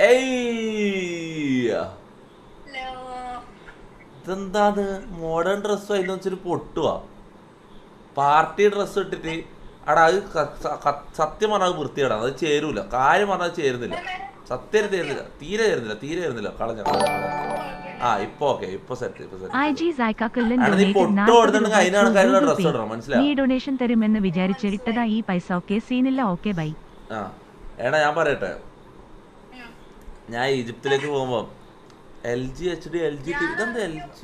ഏയ് ഇതെന്താന്ന് മോഡേൺ ഡ്രസ്സും അതിൽ വെച്ചിട്ട് പൊട്ടുവാ പാർട്ടി ഡ്രസ്സ് ഇട്ടിട്ട് അടാ അത് സത്യം പറഞ്ഞാൽ അത് വൃത്തിയാടാ അത് ചേരൂല കാര്യം പറഞ്ഞാൽ ചേരുന്നില്ല സത്യം ചേരുന്നില്ല തീരെ ചേരുന്നില്ല കളഞ്ഞ ആ ഇപ്പൊ ഓക്കെ ഇപ്പൊ സെറ്റ് നീ പൊട്ട് കൊടുത്തിട്ടുണ്ടെങ്കിൽ അതിനാണ് കാര്യമുള്ള ഡ്രസ്സ് ഇടണം മനസ്സിലാവും ആ എടാ ഞാൻ പറയട്ടെ ഞാൻ ഈജിപ്തിലേക്ക് പോകുമ്പോ LG HD LG ഇതെന്താ LG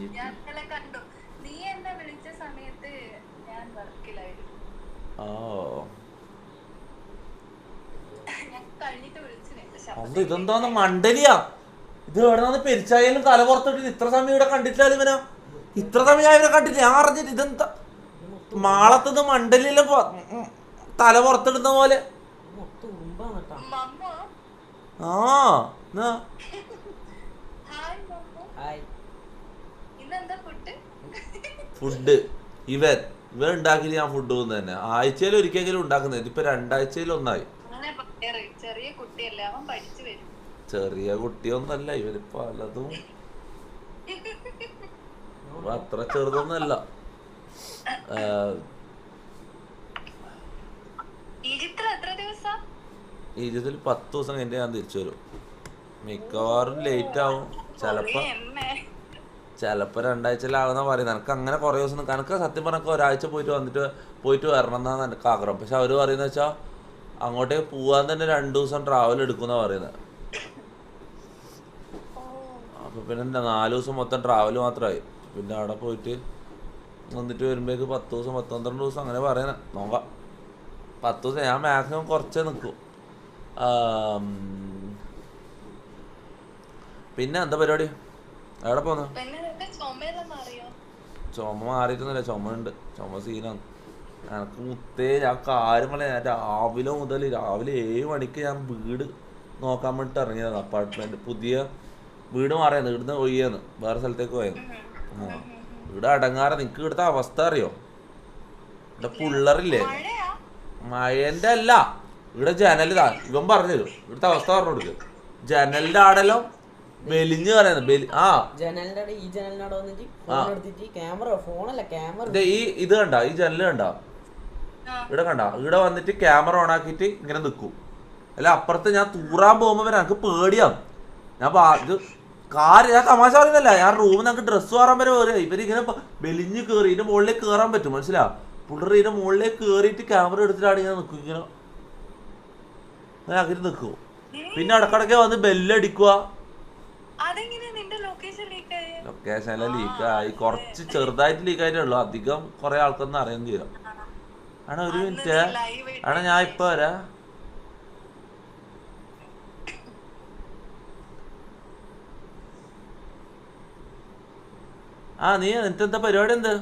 അത് ഇതെന്താന്ന് മണ്ടലിയാ ഇത് എവിടെന്നാന്ന് പെരിച്ചായാലും തല പുറത്തിട്ട് ഇത്ര സമയം ഇവിടെ കണ്ടിട്ടില്ല ഇവനാ ഇത്ര സമയം ഇവനെ കണ്ടില്ല ഞാൻ അറിഞ്ഞിട്ട് ഇതെന്താ മാളത്തുനിന്ന് മണ്ടലിയിലെ തല പുറത്തിടുന്ന പോലെ ആ ഫുഡ് ഇവൻ ഉണ്ടാക്കി ഞാൻ ഫുഡ് പോകുന്ന തന്നെ ആഴ്ചയിൽ ഒരിക്കലെങ്കിലും ഉണ്ടാക്കുന്നത് ഇതിപ്പോ 2 ആഴ്ചയിൽ ഒന്നായി ചെറിയ കുട്ടിയൊന്നല്ല ഇവര് പലതും അത്ര ചെറുതൊന്നല്ല ഈജിപ്തിൽ 10 ദിവസം കഴിഞ്ഞ് ഞാൻ തിരിച്ചു വരും മിക്കവാറും ലേറ്റ് ആവും ചിലപ്പോ 2 ആഴ്ചയിലാവുന്ന പറയുന്നത് എനിക്ക് അങ്ങനെ കുറേ ദിവസം എനിക്ക് സത്യം പറഞ്ഞാൽ ഒരാഴ്ച പോയിട്ട് വരണം എന്നാണ് എനിക്ക് ആഗ്രഹം പക്ഷെ അവര് പറയുന്നത് വെച്ചാൽ അങ്ങോട്ടേക്ക് പോവാൻ തന്നെ 2 ദിവസം ട്രാവൽ എടുക്കുന്ന പറയുന്നത് അപ്പൊ പിന്നെ 4 ദിവസം മൊത്തം ട്രാവൽ മാത്രമായി പിന്നെ അവിടെ പോയിട്ട് വന്നിട്ട് വരുമ്പോഴേക്ക് 10 ദിവസം 12 ദിവസം അങ്ങനെ പറയുന്നത് നോക്കാം 10 ദിവസം ഞാൻ മാക്സിമം കുറച്ചേ നിൽക്കും പിന്നെ എന്താ പരിപാടി എവിടെ പോന്നു ചുമ മാറിയിട്ടൊന്നുമില്ല ചുമ ഉണ്ട് ചുമ സീനാണ് എനിക്ക് മുത്തേ ഞാൻ കാര്യം പറയാം ഞാൻ രാവിലെ 7 മണിക്ക് ഞാൻ വീട് നോക്കാൻ വേണ്ടിട്ട് ഇറങ്ങിയതാണ് അപ്പാർട്ട്മെന്റ് പുതിയ വീട് മാറിയാന്ന് ഇവിടുന്ന് ഒഴിയാന്ന് വേറെ സ്ഥലത്തേക്ക് പോയെന്ന് ആ ഇവിടെ അടങ്ങാറെ നിനക്ക് ഇവിടുത്തെ അവസ്ഥ അറിയോ ഇവിടെ പിള്ളറില്ലേ മഴന്റെ അല്ല ഇവിടെ ജനലിതാ ഇവൻ പറഞ്ഞു തരും ഇവിടുത്തെ അവസ്ഥ പറഞ്ഞു കൊടുക്കും ജനലിന്റെ ആടെല്ലാം വെലിഞ്ഞ് പറയുന്നത് ഇത് കണ്ട ഈ ജനല് കണ്ട ഇവിടെ കണ്ട ഇവിടെ വന്നിട്ട് ക്യാമറ ഓൺ ആക്കിയിട്ട് ഇങ്ങനെ നിൽക്കും അല്ല അപ്പുറത്ത് ഞാൻ തൂറാൻ പോകുമ്പോ എനിക്ക് പേടിയാവും ഞാൻ ഞാൻ തമാശ പറയുന്നല്ല ഞാൻ റൂമിൽ നമുക്ക് ഡ്രസ്സ് മാറാൻ വരെ വരിക ഇവരിങ്ങനെ വെലിഞ്ഞ് കയറി ഇതിന്റെ മുകളിലേക്ക് കയറാൻ പറ്റും മനസ്സിലാ പുള്ളർ ഇതിന്റെ മുകളിലേക്ക് കയറിയിട്ട് ക്യാമറ എടുത്തിട്ടാണ് ഇങ്ങനെ നിൽക്കും ഇങ്ങനെ അങ്ങനെ നിൽക്കും പിന്നെ ഇടക്കിടയ്ക്ക് വന്ന് ബെല്ലടിക്കുക ലൊക്കേഷനിലെ ലീക്കായി കുറച്ച് ചെറുതായിട്ട് ലീക്കായിട്ടേ ഉള്ളു അധികം കുറെ ആൾക്കൊന്നും അറിയാൻ ചെയ്യാം ആണോ ഒരു മിനിറ്റ് ആണോ ഞാൻ ഇപ്പൊ വരാ ആ നീ എന്നിട്ടെന്താ പരിപാടി എന്ത്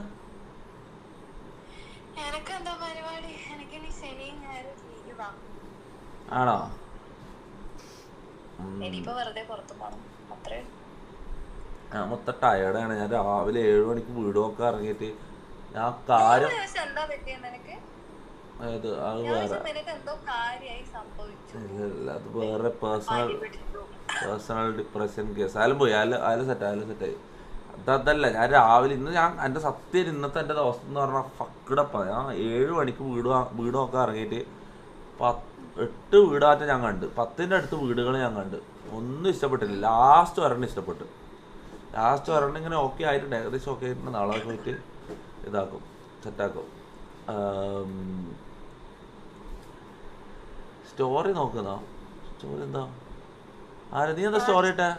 ആണോ ഞാൻ മൊത്തം ടയേർഡാണ് ഞാൻ രാവിലെ 7 മണിക്ക് വീട് നോക്കാൻ ഇറങ്ങിയിട്ട് ഞാൻ കാര്യം അത് വേറെ പേഴ്സണൽ ഡിപ്രഷൻ കേസ് ആയാലും പോയി ആയാലും സെറ്റായി അതല്ല ഞാൻ രാവിലെ ഞാൻ എൻ്റെ സത്യം ഇന്നത്തെ എൻ്റെ ദിവസം എന്ന് പറഞ്ഞാൽ ഫക്കിടപ്പാണ് ഞാൻ 7 മണിക്ക് വീട് നോക്കാൻ ഇറങ്ങിയിട്ട് 8 വീടാറ്റം ഞാൻ കണ്ട് 10ൻ്റെ അടുത്ത് വീടുകൾ ഞാൻ കണ്ട് ഒന്നും ഇഷ്ടപ്പെട്ടില്ല ലാസ്റ്റ് ഒരെണ്ണം ഇഷ്ടപ്പെട്ടു ലാസ്റ്റ് ഒരെണ്ണം ഇങ്ങനെ ഓക്കെ ആയിട്ടുണ്ട് ഏകദേശം ഓക്കെ ആയിട്ടുണ്ട് നാളെ പോയിട്ട് ഇതാക്കും സെറ്റാക്കും സ്റ്റോറി നോക്കുന്ന സ്റ്റോറി എന്താ നീ എന്താ സ്റ്റോറി ഇട്ടേ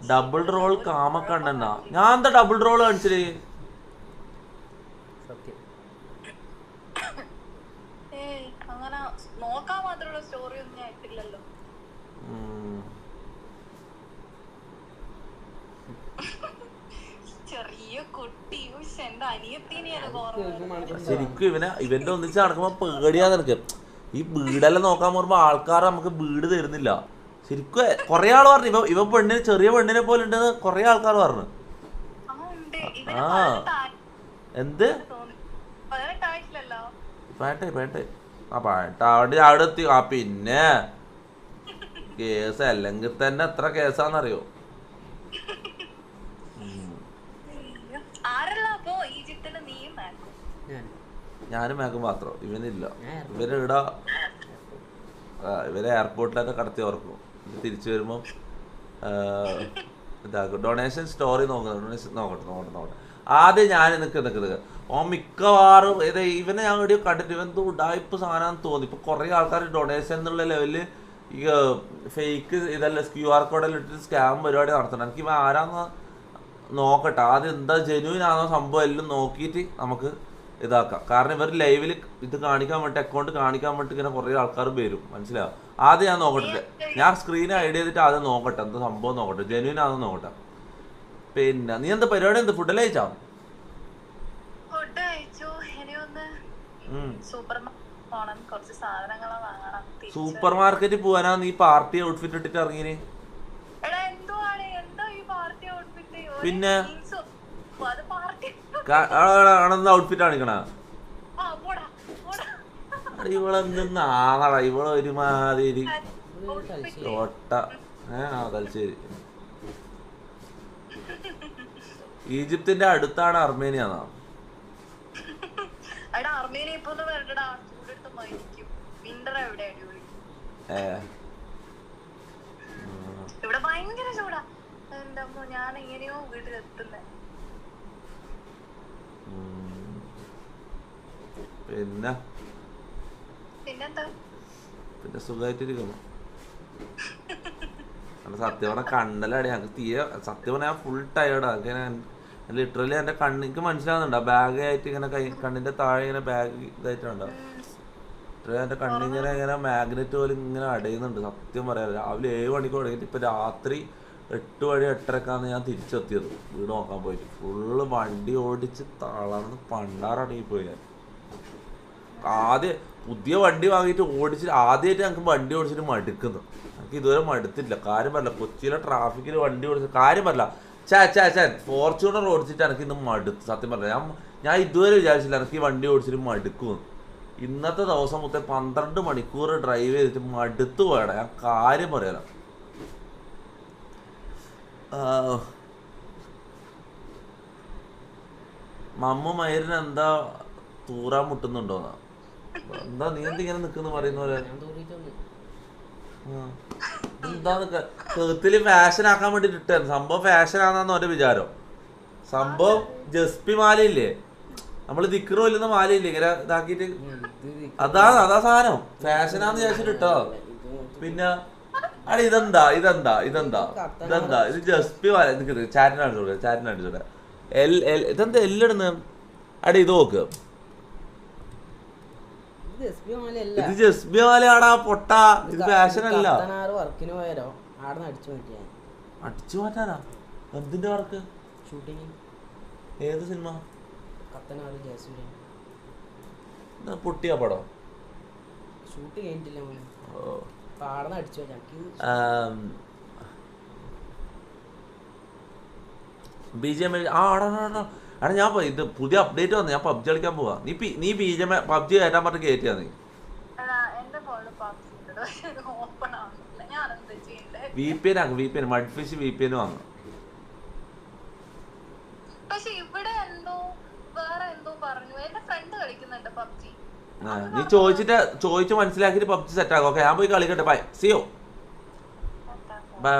ഡബിൾ റോൾ കാമക്കണ്ണ ഞാൻ എന്താ ഡബിൾ റോൾ കാണിച്ചേ ശരിക്കും ഇവന്റെ ഒന്നിച്ച് നടക്കുമ്പോ പേടിയാ നിനക്ക് ഈ വീടെല്ലാം നോക്കാൻ പോകുമ്പോ ആൾക്കാർ നമുക്ക് വീട് തരുന്നില്ല ശരിക്കും കൊറേ ആള് പറഞ്ഞു ഇവ പെണ്ണിന് ചെറിയ പെണ്ണിനെ പോലെ ഉണ്ടെന്ന് കൊറേ ആൾക്കാർ പറഞ്ഞു ആ എന്ത് പാട്ടെ ആ പാട്ട അവിടെ എത്തി. ആ പിന്നെ കേസ് അല്ലെങ്കിൽ തന്നെ എത്ര കേസാന്നറിയോ? ഞാനും മേക്കും മാത്രം, ഇവനില്ല. ഇവരിവിടെ ഇവരെ എയർപോർട്ടിലൊക്കെ കടത്തി ഓർക്കും. തിരിച്ചു വരുമ്പം ഇതാക്കും. ഡൊണേഷൻ സ്റ്റോറി നോക്കട്ടെ. ആദ്യം ഞാൻ നിൽക്കുന്നത് ഓ മിക്കവാറും ഇവനെ ഞാൻ എവിടെയോ കണ്ടിട്ട് ഇവൻ ഉടായ്പ സാധനം തോന്നി. ഇപ്പൊ കുറെ ആൾക്കാർ ഡൊണേഷൻ എന്നുള്ള ലെവലില് ഈ ഫേക്ക് ഇതല്ല QR കോഡെല്ലാം ഇട്ടിട്ട് സ്കാം പരിപാടി നടത്തണം. എനിക്ക് ഇവ ആരാന്ന് നോക്കട്ടെ ആദ്യം, എന്താ ജെന്യൂൻ ആണോ സംഭവം എല്ലാം നോക്കിയിട്ട് നമുക്ക് ഇതാക്കാം. കാരണം ഇവർ ലൈവിൽ ഇത് കാണിക്കാൻ വേണ്ടി, അക്കൗണ്ട് കാണിക്കാൻ വേണ്ടി ഇങ്ങനെ കുറേ ആൾക്കാർ വരും, മനസ്സിലാവും. ആദ്യം ഞാൻ നോക്കട്ടെ, ഞാൻ സ്ക്രീൻ ഐഡ് ചെയ്തിട്ട് ആദ്യം നോക്കട്ടെ എന്താ സംഭവം നോക്കട്ടെ, ജെന്യൂൻ ആണെന്ന് നോക്കട്ടെ. പിന്നെ നീ എന്താ പരിപാടി, എന്ത് ഫുഡ് കഴിച്ചാ? സൂപ്പർ മാർക്കറ്റിൽ പോവാനാ നീ പാർട്ടി ഔട്ട്ഫിറ്റ് ഇട്ടിട്ട് ഇറങ്ങിന്? പിന്നെ ഔട്ട്ഫിറ്റ് കാണിക്കണ ഇവളെന്താണടാ, ഇവള് ഒരുമാതിരി ഒട്ട. തലശ്ശേരി ഈജിപ്തിന്റെ അടുത്താണ് അർമേനിയാണോ? ഇവിടെ ഭയങ്കര ചൂടാ. ഞാൻ എങ്ങനെയോ വീട്ടിലെത്തുന്നേ. പിന്നെ സുഖമായിട്ടിരിക്കുന്നു. സത്യം പറഞ്ഞ കണ്ടലടി ഞങ്ങൾക്ക് തീരെ, സത്യം പറഞ്ഞാൽ ഞാൻ ഫുൾ ടയേർഡാ. ലിറ്ററലി എൻ്റെ കണ്ണിക്ക് മനസ്സിലാവുന്നുണ്ട് ബാഗ് ആയിട്ട് ഇങ്ങനെ കണ്ണിന്റെ താഴെ ഇങ്ങനെ ബാഗ് ഇതായിട്ടുണ്ടോ. എൻ്റെ കണ്ണിങ്ങനെ ഇങ്ങനെ മാഗ്നറ്റ് പോലെ ഇങ്ങനെ അടയുന്നുണ്ട്. സത്യം പറയാം രാവിലെ 7 മണിക്ക് തുടങ്ങിയിട്ട് ഇപ്പം രാത്രി 8 മണി 8:30 ഞാൻ തിരിച്ചെത്തിയത് വീട് നോക്കാൻ പോയിട്ട്. ഫുള്ള് വണ്ടി ഓടിച്ച് തളർന്ന് പണ്ടാറടങ്ങിപ്പോയി ഞാൻ. ആദ്യം പുതിയ വണ്ടി വാങ്ങിയിട്ട് ഓടിച്ചിട്ട് ആദ്യമായിട്ട് ഞങ്ങൾക്ക് വണ്ടി ഓടിച്ചിട്ട് മടുക്കുന്നു. എനിക്ക് ഇതുവരെ മടുത്തില്ല. കാര്യം പറയില്ല, കൊച്ചിയിലെ ട്രാഫിക്കിൽ വണ്ടി ഓടിച്ച കാര്യം പറയില്ല. ഫോർച്യൂണർ ഓടിച്ചിട്ട് എനിക്ക് ഇന്ന് മടുത്തു. സത്യം പറഞ്ഞില്ല, ഞാൻ ഇതുവരെ വിചാരിച്ചില്ല എനിക്ക് ഈ വണ്ടി ഓടിച്ചിട്ട് മടുക്കുമെന്ന്. ഇന്നത്തെ ദിവസം മൊത്തം 12 മണിക്കൂർ ഡ്രൈവ് ചെയ്തിട്ട് മടുത്തു പോയടാ. ഞാൻ കാര്യം പറയാലോ. മമ്മ മയിരിന് എന്താ തൂറാൻ മുട്ടുന്നുണ്ടോന്നാ? എന്താ നീ എന്തിങ്ങനെ നിക്കുന്ന പറയുന്ന പോലെ? എന്താ കേത്തില് ഫാഷൻ ആക്കാൻ വേണ്ടിട്ട് ഇട്ടാണ് സംഭവം. ഫാഷൻ ആണെന്ന് ഓരോ വിചാരം. സംഭവം ജസ്പി മാലയില്ലേ, നമ്മള് ദിക്കറ് കൊല്ലുന്ന മാലയില്ലേ ഇങ്ങനെ ഇതാക്കിട്ട്, അതാ സാധനം ഫാഷനാന്ന് വിചാരിച്ചിട്ട് ഇട്ടോ. പിന്നെ അടി ഇതെന്താ ഇത് ജസ്പി മാല. ചാറ്റിനടിച്ചോട്ടെ ഇതെന്താ എല്ലിടുന്ന അടി ഇത് നോക്ക്. ഇത് ജസ്ബി മാലയാടാ പൊട്ട, ഇത് ഫാഷൻ അല്ല. അടിച്ചു മാറ്റാനാ? എന്തിന്റെ വർക്ക്? ഷൂട്ടിങ്. ഏത് സിനിമ? പൊട്ടിയാ പടം? ഷൂട്ട് കഴിഞ്ഞിട്ടില്ല. BGM ആടാ ഞാൻ ഇത് പുതിയ അപ്ഡേറ്റ് വന്നു. ഞാൻ പബ്ജി കളിക്കാൻ പോവാ. നീ BGM പബ്ജി കയറ്റാൻ പറഞ്ഞ് കയറ്റിയാ നീ? VPN മഡ്ഫിഷ് VPN വാങ്ങും. നീ ചോദിച്ച് മനസ്സിലാക്കിട്ട് പബ്ജി സെറ്റ് ആക്കും. ഓക്കെ ഞാൻ പോയി കളിക്കട്ടെ. ബൈ, സിയോ. ബൈ.